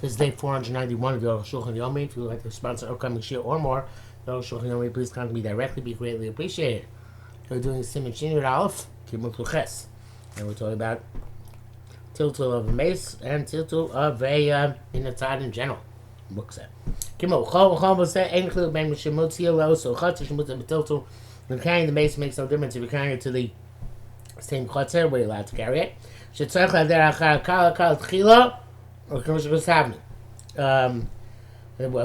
This is day 491 of Arukh HaShulchan Yomi. If you would like to sponsor upcoming shir or more, Arukh HaShulchan Yomi, please contact me directly. Be greatly appreciated. We're doing Siman Shinur Aleph, Kimul Ches, and we're talking about tiltul of a mace and tiltul of a inatzad in general. Muksa. Kimul Chol Chol say Ein Chiluk Ben Mishimotzi Lo So Chatzer Shemutza B'tiltul. When carrying the mace makes no difference if you're carrying it to the same chatzer where you're allowed to carry it. Shetzarech Lader Achar Kal Kal Tchila. Of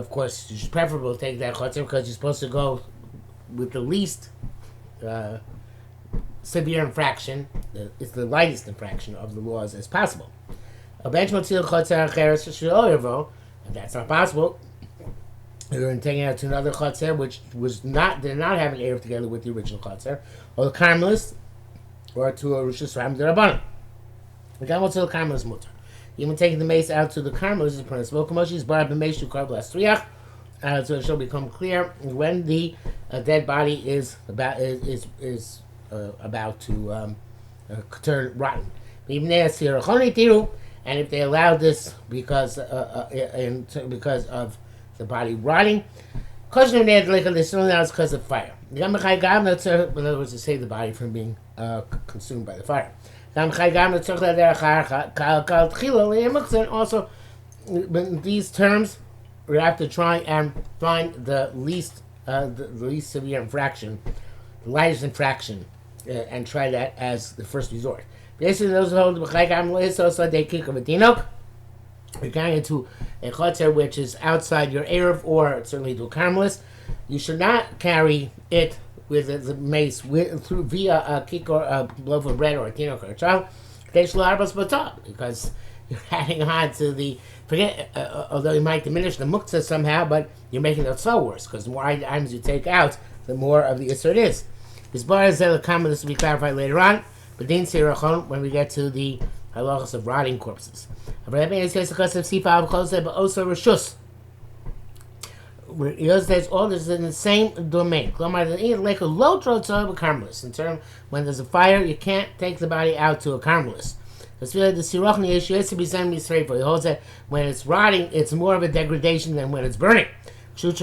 course, it's preferable to take that chotzer because you're supposed to go with the least severe infraction. It's the lightest infraction of the laws as possible. If that's not possible, you're going to take it out to another chotzer which did not have an eruv together with the original chotzer, or the Carmelist, or to a Rishus Ram D'Rabbanan. The Gamal to the Carmelist mutter. Even taking the mace out to the Carmel is permissible. Kamoshi's bar b'meishu karb lastriach, so it shall become clear when the dead body is about to turn rotten. And if they allow this because of the body rotting, they still allow it because of fire. In other words, to save the body from being consumed by the fire. Also, in these terms, we have to try and find the least severe infraction, the lightest infraction, and try that as the first resort. Basically, those who hold they kick of a dinok. You're going into a chotzer which is outside your eruv, or certainly to a Carmelist. You should not carry it with the mace via a kick or a loaf of bread or a tinok or a child, because you're adding on to the although you might diminish the muktzah somehow, but you're making the tzah worse, because the more items you take out, the more of the isser it is. This bar is the comment. This will be clarified later on, but din sirachon when we get to the halachas of rotting corpses. Says all this is in the same domain. In terms when there's a fire, you can't take the body out to a Carmelist. He holds that when it's rotting, it's more of a degradation than when it's burning. And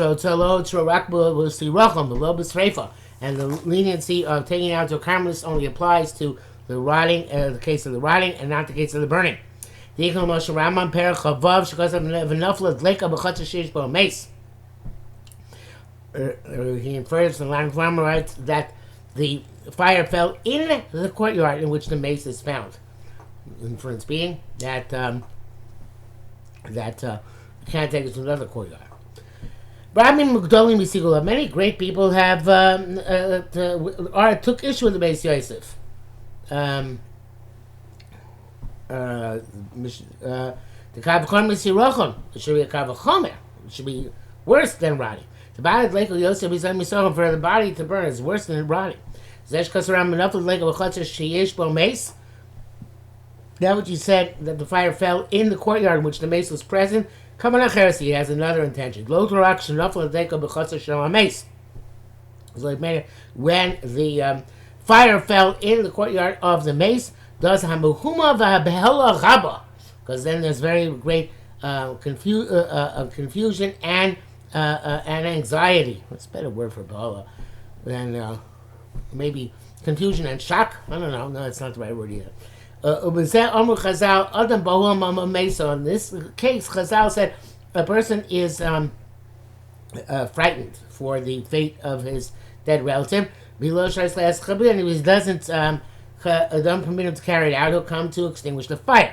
the leniency of taking it out to a Carmelist only applies to the rotting, the case of the rotting, and not the case of the burning. He infers from the line of Rama writes that the fire fell in the courtyard in which the mace is found. Inference being that you can't take it to another courtyard. Many great people have took issue with the Beis Yosef. The Kavachomer Sirochon, it should be a Kavachomer. It should be worse than rotting. The body of Yosef is for the body to burn is worse than rotting. That which he said that the fire fell in the courtyard in which the mace was present. He has another intention. So when the fire fell in the courtyard of the mace, does because then there's very great confusion and anxiety. What's a better word for Bala than maybe confusion and shock? I don't know. No, it's not the right word either. In this case, Chazal said a person is frightened for the fate of his dead relative. And if he doesn't permit him to carry it out, he'll come to extinguish the fire.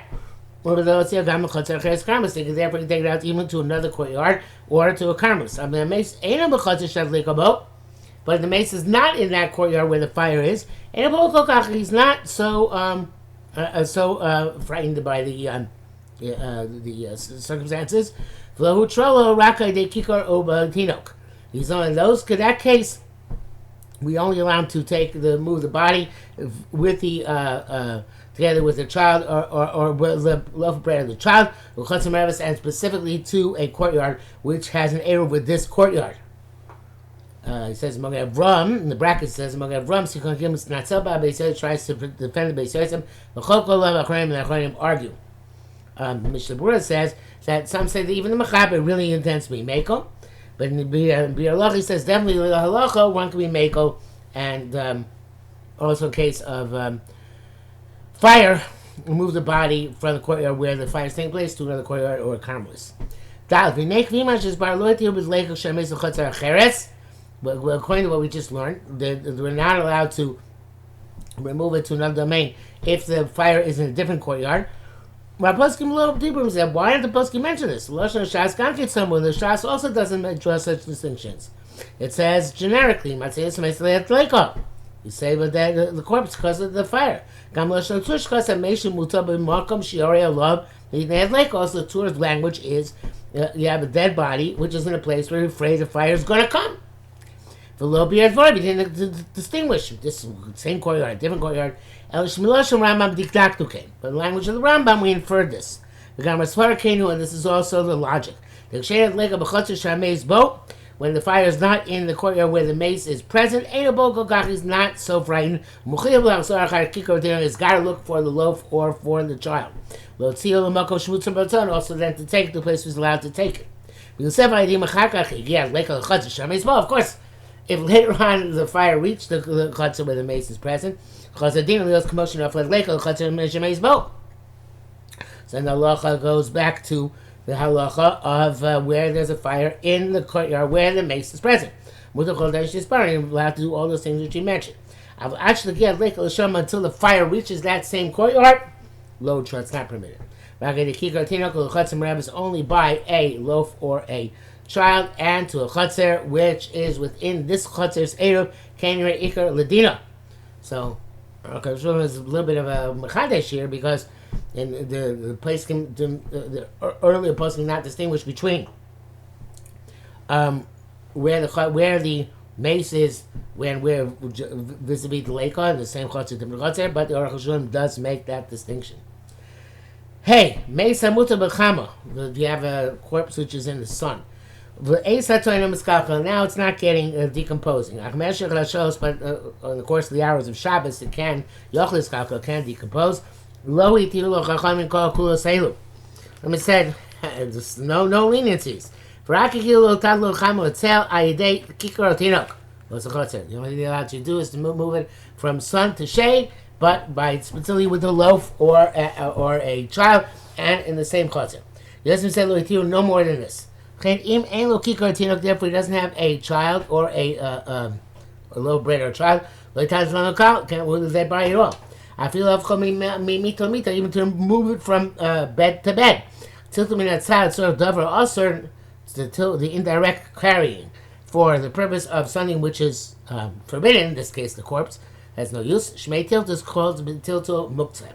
Therefore, you can take it out even to another courtyard or to a Carmelist. But if the mace is not in that courtyard where the fire is, he's not so frightened by the circumstances. He's only in that case. We only allow him to move the body with the together with the child or with the loaf of bread of the child, and specifically to a courtyard which has an eruv with this courtyard. He says Mogav Ram, in the bracket says Mogav Ram, tries to defend the Beis Yosef, and the Achronim argue. Mishnah Berurah says that some say that even the mechaber really intends to be meko, but in Biur he says definitely the halacha one can be meko, and also in case of fire, remove the body from the courtyard where the fire is taking place to another courtyard or a carmelis. But according to what we just learned, we're not allowed to remove it to another domain if the fire is in a different courtyard. My poskim a little deeper said, why didn't the poskim mention this? Lashon Shas can't get somewhere. The Shas also doesn't draw such distinctions. It says generically, you say but the corpse because of the fire. Also, the Torah's language is you have a dead body which is in a place where you're afraid the fire is going to come. The low beard verb, he didn't distinguish this same courtyard, different courtyard. But in the language of the Rambam, we inferred this. And this is also the logic. When the fire is not in the courtyard where the mace is present, is not so frightened. He's got to look for the loaf or for the child. Also then to take the place he's allowed to take it. Of course, if later on the fire reached the chutzah where the mace is present, so then the halacha goes back to the halacha of where there's a fire in the courtyard where the mace is present. You're allowed to do all those things that you mentioned. Until the fire reaches that same courtyard, load shot's not permitted. Is only by a loaf or a child, and to a chutzner which is within this chutzner's eruv kanir ikar ladina. So, Arukh HaShulchan is a little bit of a mechadesh here because in the place the earlier post can not distinguish between where the mace is when we're vis-a-vis the leika, the same chutzner, different chutzner, but the Arukh HaShulchan does make that distinction. Hey, mace hamuta b'chama. You have a corpse which is in the sun. Now it's not getting decomposing. But in the course of the hours of Shabbos, it can decompose. Let me said, no leniencies. The only thing you're allowed to do is to move it from sun to shade, but by specifically with a loaf or a child, and in the same chutzner. Yosef said, no more than this. Therefore, he doesn't have a child or a little bread or a child. Can't move the dead body at all. I feel even to move it from bed to bed. The indirect carrying for the purpose of something which is forbidden, in this case the corpse, has no use. Shmei tilt is called tilto muktzeh.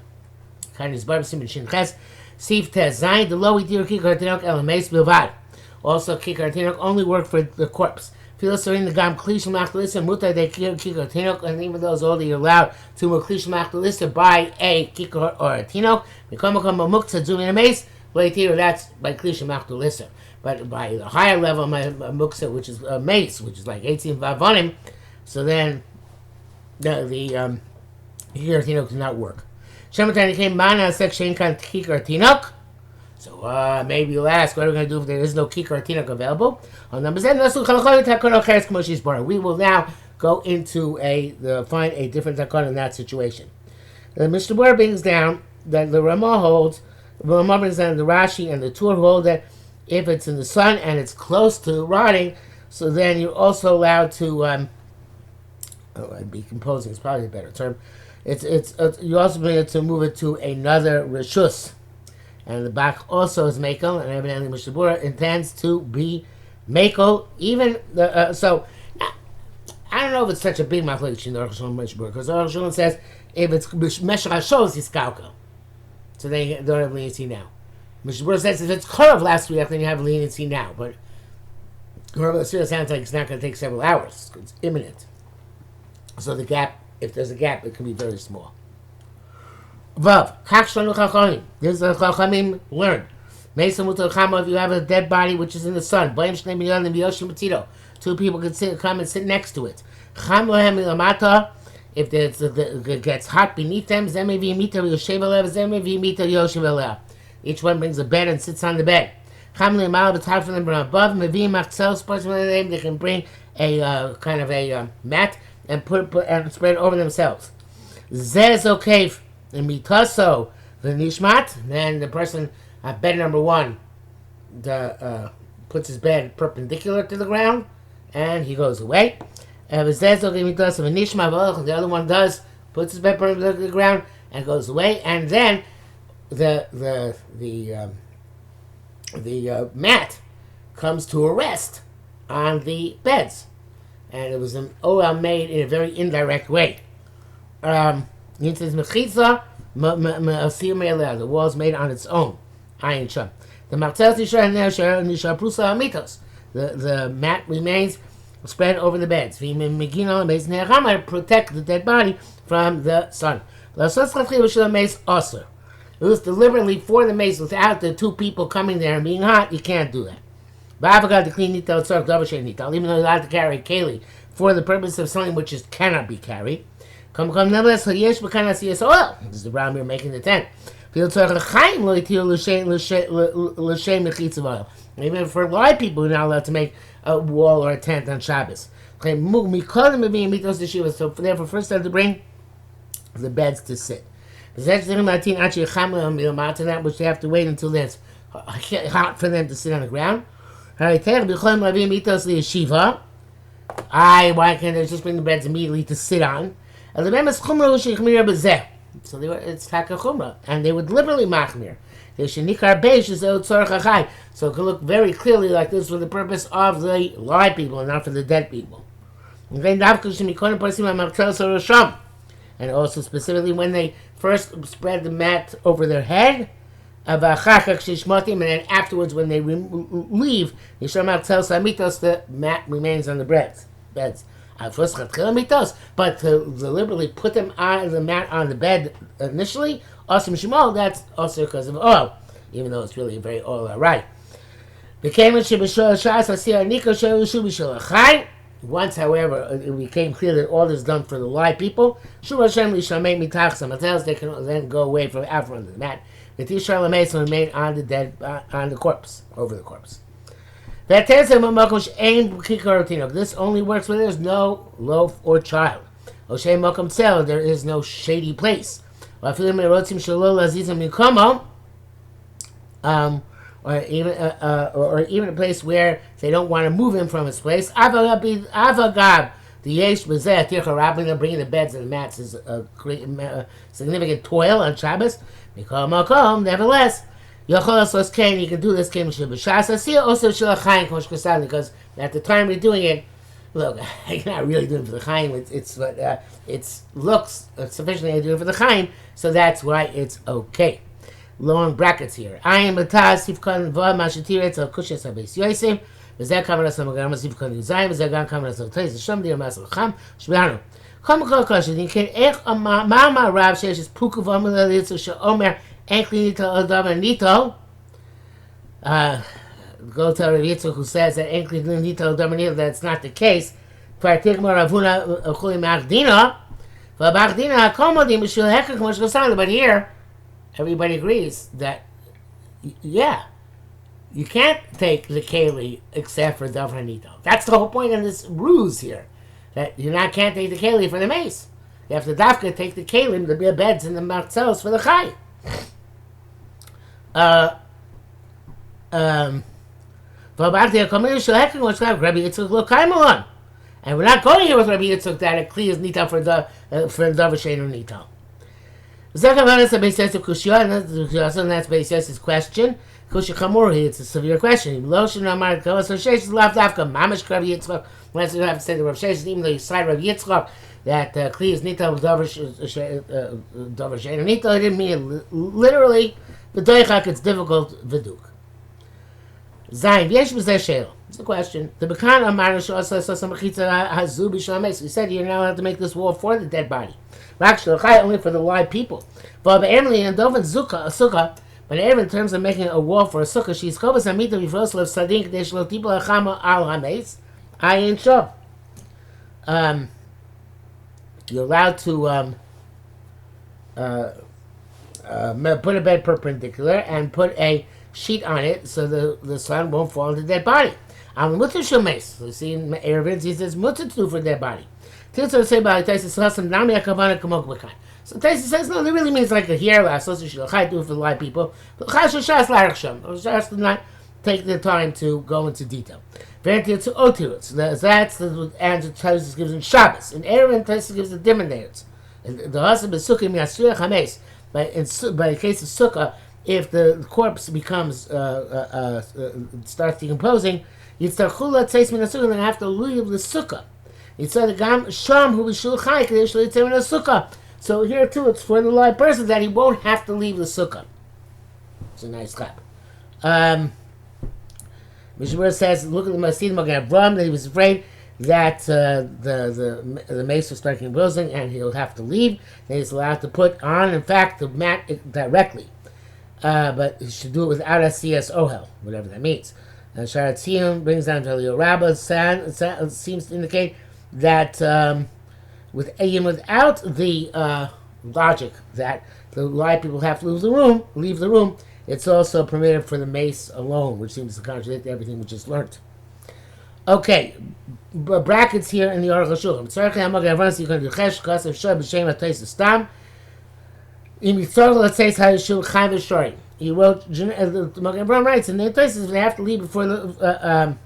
Kind of barb simin shin ches. Sif tez zayin the low itir kikar tinok elameis bilvad. Also, kikar tinok only work for the corpse. Filosorin the gam klish machlisa muta de kikar tinok, and even those only allowed to klish machlisa by a kikar or a tinok. Mikomokam muktzeh zumin ameis. That's by klish machlisa. But by the higher level of muktzeh, which is a mace, which is like 18 vavonim, so then the kikar tinok does not work. Shematani came mana section kan kikar tinok. So maybe you'll ask, what are we going to do if there is no kikar tinok available? We will now go into find a different takon in that situation. The Mishnah Berurah brings down that the Ramah holds, the Ramah brings down the Rashi and the Tur hold that if it's in the sun and it's close to rotting, so then you're also allowed to decomposing is probably a better term. You also be able to move it to another reshus, and the back also is mekel, and evidently Mishnah Berurah intends to be mekel. Even so, I don't know if it's such a big machlokes in the Arukh HaShulchan Mishnah Berurah, because Arukh HaShulchan says if it's meshach hashos is kalka, so they don't have leniency now. Mishnah Berurah says if it's karav last week, then you have leniency now, but karav sounds like it's not going to take several hours; it's imminent. So the gap, if there's a gap, it can be very small. Vav, kach chachamim. This is a chachamim learned. If you have a dead body which is in the sun, two people can come and sit next to it. If it gets hot beneath them, Each one brings a bed and sits on the bed. Chamli Amal b'tag from them from above. Mevim Machzel sports from them. They can bring a kind of a mat and put and spread over themselves. Zez okev and mitaso the nishmat. Then the person at bed number one puts his bed perpendicular to the ground and he goes away. Zez okev mitaso the nishmat. The other one puts his bed perpendicular to the ground and goes away. And then the mat comes to a rest on the beds, and it was an oil made in a very indirect way. The wall is made on its own. The mat remains spread over the beds. Protect the dead body from the sun. It was deliberately for the mace without the two people coming there and being hot. You can't do that. Even though you're allowed to carry keli for the purpose of something which cannot be carried. Nevertheless, this is the Ram here making the tent. Even for live people, you're not allowed to make a wall or a tent on Shabbos. So therefore, first I have to bring the beds to sit. That which they have to wait until it's hot for them to sit on the ground. Why can't they just bring the beds immediately to sit on? So it's taka chumrah, and they would liberally machmir. So it could look very clearly like this for the purpose of the live people and not for the dead people. And also specifically when they first spread the mat over their head, and then afterwards when they leave, the mat remains on the beds. But to deliberately put them on the mat on the bed initially, that's also because of oil, even though it's really very oil alright. Once, however, it became clear that all is done for the live people, they can then go away from out from the mat. The Tishar Lameson remain on the dead, on the corpse, over the corpse. This only works when there's no loaf or child. There is no shady place. Or even a place where they don't want to move him from his place. Avagab, the yesh b'zeh tircha bringing the beds and the mats is a significant toil on Shabbos. Nevertheless, you can do this because at the time we're doing it, look, you're not really doing it for the chaim. It looks sufficiently doing it for the chaim, so that's why it's okay. Long brackets here. I am Bataz Sifkan Va Mashatiret of Kushas Habes Yosef. V'zeh kameras ha'magam Sifkan Yuzayim. V'zeh gam kameras ha'tayz. Hashem dir mas l'cham. Shbihanu. Kom kol kasha. Dinken ech ma'ama Rav shesh is puku v'amel l'yitzu she'omer enkli nito adam nito. Go tell Rav Yitzchak who says that enkli nito adam nito. That's not the case. Kvartik mo Ravuna chuli ma'achdina. V'ba'achdina ha'komodim b'shul hekak mosh chasana. But here, everybody agrees that, yeah, you can't take the keli except for davar nito. That's the whole point of this ruse here, that you can't take the keli for the mace. You have to dafka take the kelim, the beds and the martzelos for the chai. And we're not going here with Rabbi Yitzchak that it clears nito for davar sheinu nito. That's Beises's question. It's a severe question. Even though you have to say the Rav Sheshes, even though you cite Rav Yitzchak that Kli is Nita Davar Shein Nita, I didn't mean it literally. The Doichak, it's difficult. Viduk. Zayin V'yesh B'zeh Sheil. It's a question. The Bekan Amar Shosha Sasam Mechitza Hazu B'Shalames. We said you're not allowed to make this wall for the dead body. Only for the live people. But Emily and Dovan Sukkah, but in terms of making a wall for a sukkah, she's Kobas Amita Vifroslav Sadink Deshlo Tipla Chama Al Hames. I ain't sure. You're allowed to put a bed perpendicular and put a sheet on it so the sun won't fall on the dead body. I'm mutter shumes. So see in Erevin, he says mutter to do for dead body. Tilsa say about Taisus Hasam Nami Akavana Kamok Bakan. So Taisus says no, it really means like a hair last. So she'll do for the live people. But Chashashas Larachsham. Or just not take the time to go into detail. Vantil to Otirut. So that's the answer Taisus gives in Shabbos. In Erevin, Taisus gives the different names. The husband is Sukkah Miasriach Hames. By the case of Sukkah, if the corpse becomes starts decomposing, Yitzarchula Tzeis Min HaSukkah, then have to leave the Sukkah. Yitzar Gam Sham Hu B'Shul Chai Kadesh Yitzar Min HaSukkah. So here too, it's for the live person that he won't have to leave the Sukkah. It's a nice clap. Mishmur says, look at the Masid Magen Avram, that he was afraid that the mace will start decomposing and he'll have to leave. Then he's allowed to put on, in fact, the mat directly. But he should do it without a CS Ohel, whatever that means. And Sharatzion brings down to Elio Rabbah, seems to indicate that without the logic that the live people have to leave the room, it's also permitted for the mace alone, which seems to contradict everything we just learned. Okay, brackets here in the Arukh HaShulchan. You can do chesh, kas, if shor, b'shem, atayis, stam. In Yitzhak, let's say, Hayishul, chai, v'shorim. He wrote, the Magen Avraham writes, in the places they have to leave before the,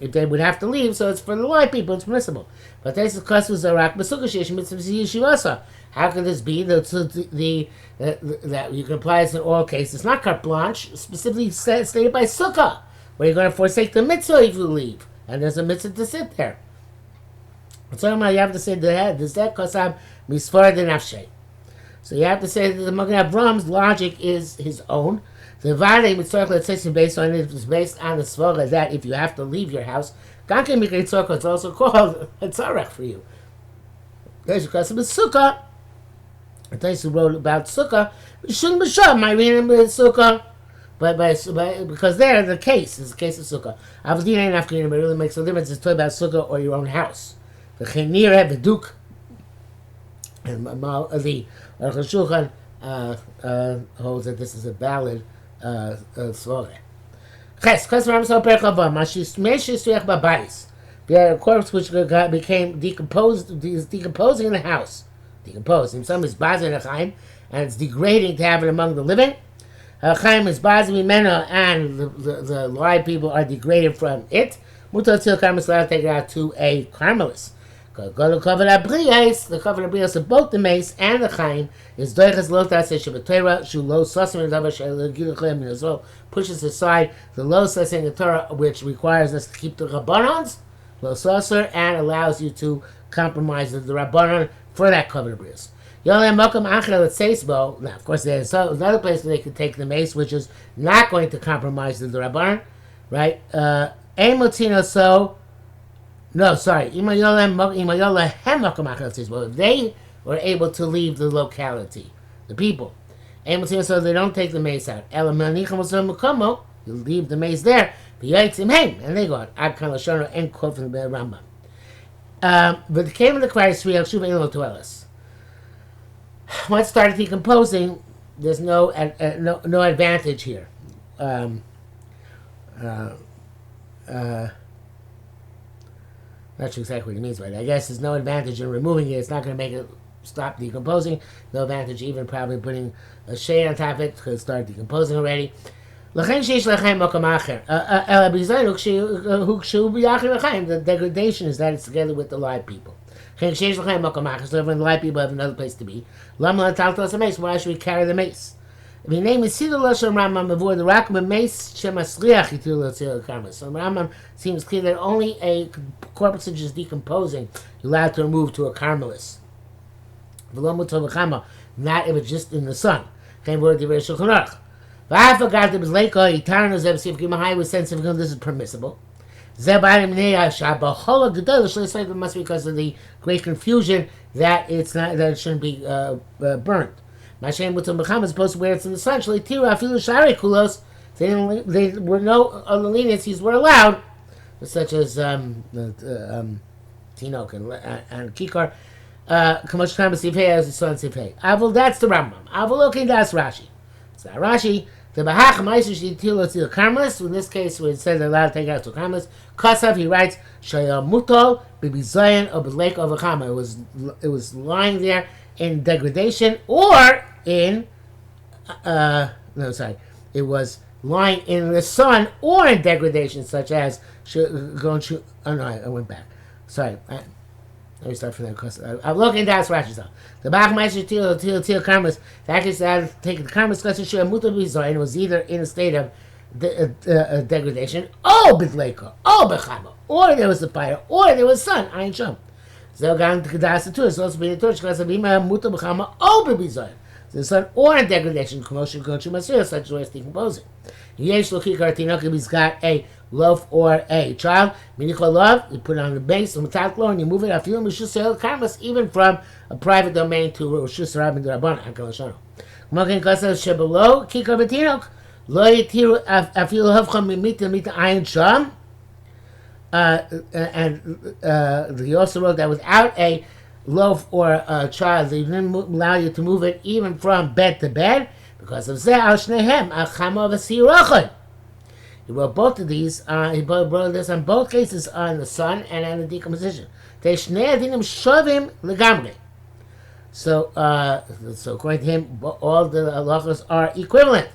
if they would have to leave, so it's for the live people, it's permissible. But this is kas v'zarak, b'sukkah shesh, mitzvah yeshivasa. How could this be that you can apply this in all cases? It's not carte blanche, specifically stated by sukkah, where you're going to forsake the mitzvah if you leave. And there's a mitzvah to sit there. So you have to say the head. This that kosam misfar de nafshe. So you have to say that the Magen Avraham's logic is his own. The Vade mitzvah that says based on it is based on the svara that if you have to leave your house, ganke mikra tzorka is also called a tzarech for you. There's because of the sukkah. I tell you who wrote about sukkah. Shouldn't be sure. My reading is sukkah. But because there the case is the case of sukkah. Avdina and Afghanistan, it really makes no difference. It's talking about sukkah or your own house. The chenir the duke and the Arukh HaShulchan holds that this is a valid svara. Ches Ram so perkava mashis meshisuach babayis. The corpse which became decomposed is decomposing in the house. Decomposing. Some is bazin achaim, and it's degrading to have it among the living. Chaim is bazim mimena, and the live people are degraded from it. Mutar til karmelis, allowed to take it out to a karmelis. The covenant abrios of both the mace and the chaim is doiches lo taseh shebetorah shu lo sasim davar she'legilachem as well pushes aside the lo sasim in the Torah, which requires us to keep the rabbanans lo saser and allows you to compromise the rabbanan for that covenant abrios. Yolem Mokum Achel at Seisbo. Now, of course, there's another place where they could take the mace, which is not going to compromise the Rabbanan, right? Emotino so. No, sorry. Imayolem Mokum Achel at Seisbo. They were able to leave the locality, the people. Emotino so they don't take the mace out. Elamanicham Mukomo. You leave the mace there. And they go on. Ad Kalashona and quote from the Rambam. But the came of the Christ, we have Shuva Elo to Ellis. Once started decomposing, there's no advantage here. Not sure exactly what he means by that. I guess there's no advantage in removing it. It's not going to make it stop decomposing. No advantage even probably putting a shade on top of it because it started decomposing already. The degradation is that it's together with the live people. So when the live people have another place to be, why should we carry the mace? The name is the mace. So Rambam seems clear that only a corpse which is decomposing you're allowed to remove to a carmelis. Not if it's just in the sun. I forgot there was lake or eternal was sensitive. This is permissible. It must be because of the great confusion that it's not that it shouldn't be burnt. Mashem with Muhammad is supposed to wear it in the sun. They were no other leniencies were allowed, such as Tinok and Kikar. Kamosh Karmas Sifhei as the son Sifhei. Avol, that's the Rambam. Avol, okay, that's Rashi. So Rashi, the Bahach Ma'isha Shitilo Til Karmas. In this case, where it says they're allowed to take out to Karmas, Kasav, he writes, Shayah Mutol, Bibi Zayin, or Lake of Achama. It was lying there in degradation or in, it was lying in the sun or in degradation, such as, I went back. Sorry. Let me start from there because I'm looking at Rashi's out. The Bach Meister Til Karmas, the actually said taking the Karmas Kasher Shua Mutar Bizar, and it was either in a state of degradation, or Bidleka, or Bechama, or there was a fire, or there was sun, Ayin Sham. So going to Kedas too, it's also being a torch because of Bima Mutar Bechama, or Bizar. The sun or in degradation, commotion going to Masir, such as way of decomposing. Yesh Loki Kartinok, he's got a loaf or a child. Minichol love, you put it on the base, and you move it. I feel Mishusel Karmas, even from a private domain to Roshus Rabin Rabban, Akalashano. Mokin Kasa Shebelo, Kikar Batinok, Lo Yitiru, I feel Havcham Mimita Ayin Sham. And he also wrote that without a loaf or a child, they didn't allow you to move it even from bed to bed because of Zeh al Shnehem, Achama Vasirachon. He wrote both of these, he wrote this on both cases on the sun and on the decomposition. So according to him, all the halachas are equivalent.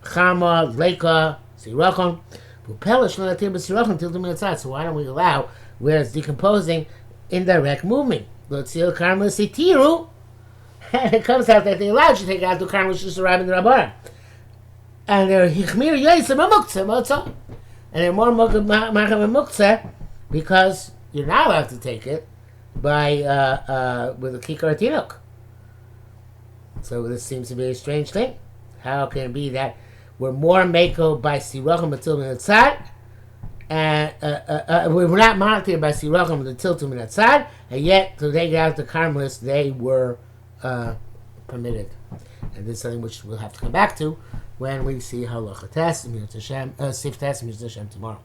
Chama, Leika, Sirachon. So why don't we allow where it's decomposing indirect movement? And it comes out that they allowed you to take out the karma shus rabin rabban, and they're hichmir yosem muktzeh, and they're more machem muktzeh because you're not allowed to take it by with a kikar tinok. So this seems to be a strange thing. How can it be that we're more mako by sirachim until minatzad, and we're not monitored by sirachim until to minatzad, and yet to take out the karmelis they were permitted. And this is something which we'll have to come back to when we see halacha test, Sif test, tomorrow.